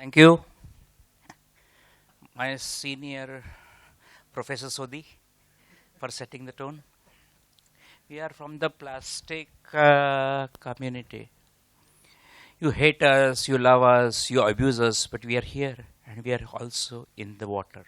Thank you, my senior Professor Sodhi, for setting the tone. We are from the plastic community. You hate us, you love us, you abuse us, but we are here and we are also in the water.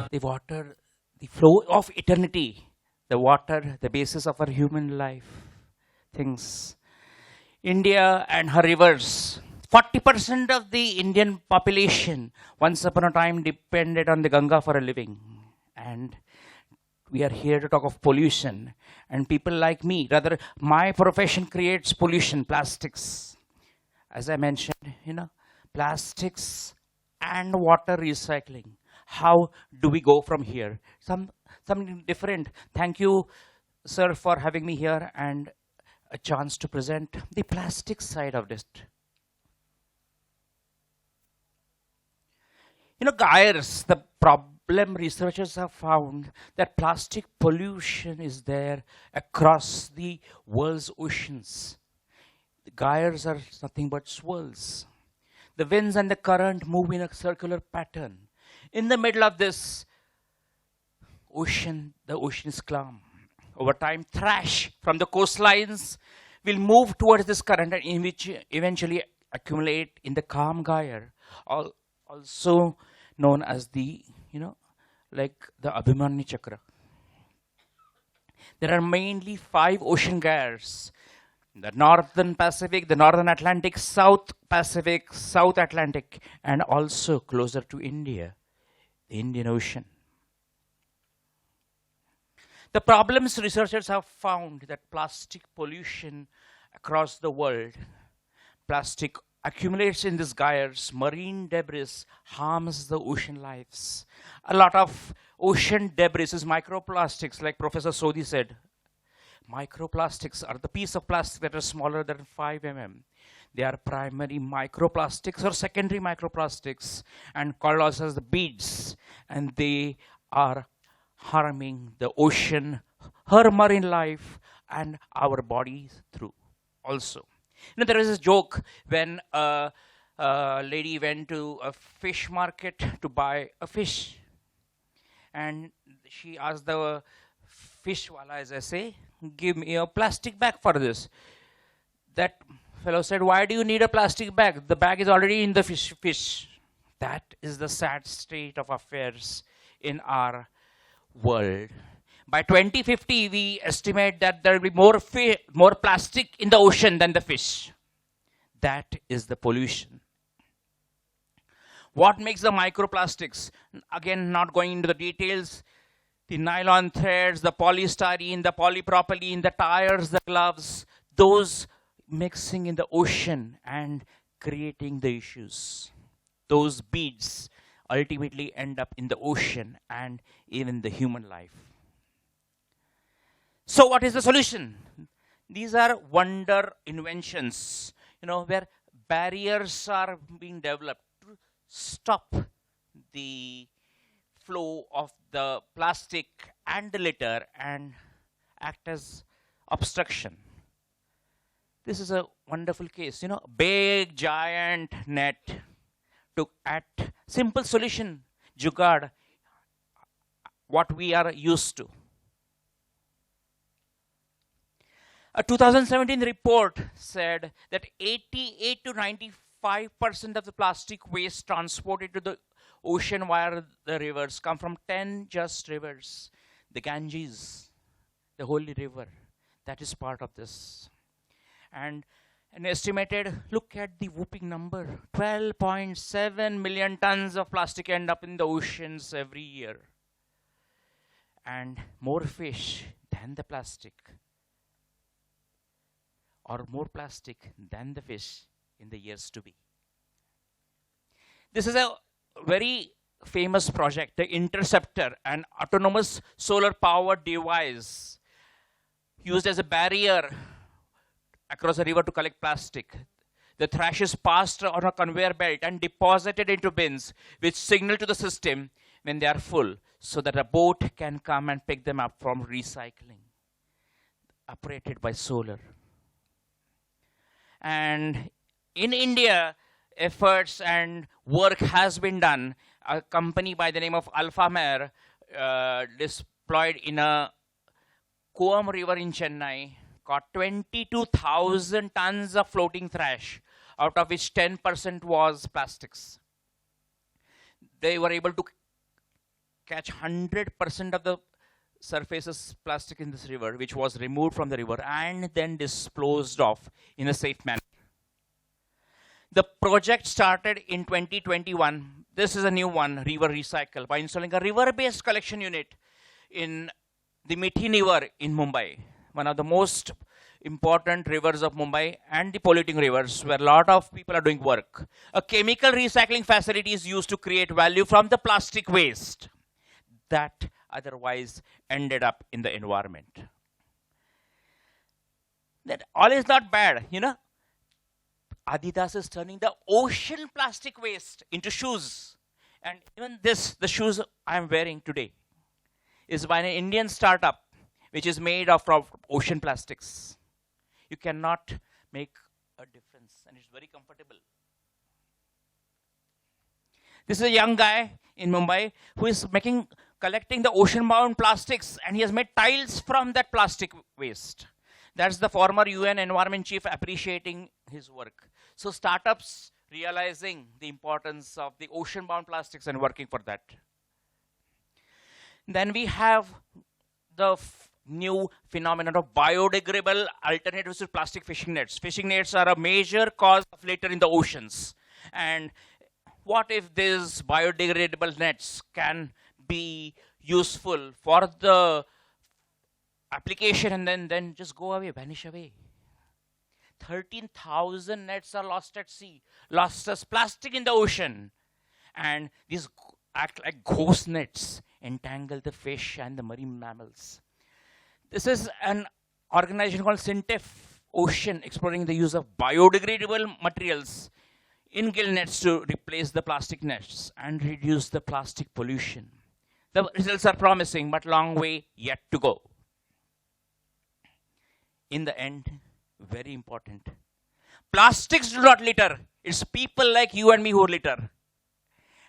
The water, the flow of eternity, the water, the basis of our human life, things. India and her rivers. 40% of the Indian population once upon a time depended on the Ganga for a living. And we are here to talk of pollution. And people like me, rather, my profession creates pollution, plastics. As I mentioned, plastics and water recycling. How do we go from here? Something different. Thank you, sir, for having me here and a chance to present the plastic side of this. Guys, the problem researchers have found that plastic pollution is there across the world's oceans. The gyres are nothing but swirls. The winds and the current move in a circular pattern. In the middle of this ocean, the ocean is calm. Over time, trash from the coastlines will move towards this current and which eventually accumulate in the calm gyre, also known as the, like the Abhimanyu Chakra. There are mainly 5 ocean gyres: the Northern Pacific, the Northern Atlantic, South Pacific, South Atlantic, and also closer to India, the Indian Ocean. The problems researchers have found that plastic pollution across the world, plastic accumulates in these gyres, marine debris harms the ocean lives. A lot of ocean debris is microplastics, like Professor Sodhi said. Microplastics are the piece of plastic that are smaller than 5 mm. They are primary microplastics or secondary microplastics and called also as the beads. And they are harming the ocean, her marine life, and our bodies through also. There is a joke when a lady went to a fish market to buy a fish. And she asked the fish wala, as I say, give me a plastic bag for this. That fellow said, why do you need a plastic bag? The bag is already in the fish. That is the sad state of affairs in our world. By 2050, we estimate that there will be more plastic in the ocean than the fish. That is the pollution. What makes the microplastics? Again, not going into the details. The nylon threads, the polystyrene, the polypropylene, the tires, the gloves, those mixing in the ocean and creating the issues. Those beads ultimately end up in the ocean and even the human life. So what is the solution? These are wonder inventions, where barriers are being developed to stop the flow of the plastic and the litter and act as obstruction. This is a wonderful case, big giant net to at simple solution, jugaad, what we are used to. A 2017 report said that 88 to 95% of the plastic waste transported to the ocean via the rivers come from 10 just rivers. The Ganges, the holy river, that is part of this. And an estimated, look at the whooping number, 12.7 million tons of plastic end up in the oceans every year. And more fish than the plastic, or more plastic than the fish in the years to be. This is a very famous project, the Interceptor, an autonomous solar powered device used as a barrier across a river to collect plastic. The trash is passed on a conveyor belt and deposited into bins, which signal to the system when they are full, so that a boat can come and pick them up from recycling, operated by solar. And in India, efforts and work has been done. A company by the name of Alphamare deployed in a Coam River in Chennai, caught 22,000 tons of floating trash, out of which 10% was plastics. They were able to catch 100% of the surfaces plastic in this river, which was removed from the river and then disposed of in a safe manner. The project started in 2021. This is a new one, River Recycle, by installing a river-based collection unit in the Mithi River in Mumbai, one of the most important rivers of Mumbai and the polluting rivers, where a lot of people are doing work. A chemical recycling facility is used to create value from the plastic waste that otherwise ended up in the environment. That all is not bad, Adidas is turning the ocean plastic waste into shoes. And even this, the shoes I am wearing today, is by an Indian startup which is made of ocean plastics. You cannot make a difference, and it's very comfortable. This is a young guy in Mumbai who is collecting the ocean-bound plastics, and he has made tiles from that plastic waste. That's the former UN Environment Chief appreciating his work. So startups realizing the importance of the ocean-bound plastics and working for that. Then we have the new phenomenon of biodegradable alternatives to plastic fishing nets. Fishing nets are a major cause of litter in the oceans. And what if these biodegradable nets can be useful for the application and then just go away, vanish away? 13,000 nets are lost at sea, lost as plastic in the ocean. And these act like ghost nets, entangle the fish and the marine mammals. This is an organization called Sintef Ocean, exploring the use of biodegradable materials in gill nets to replace the plastic nets and reduce the plastic pollution. The results are promising, but long way yet to go. In the end, very important, plastics do not litter. It's people like you and me who litter.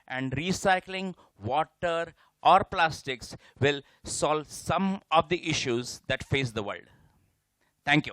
And recycling water or plastics will solve some of the issues that face the world. Thank you.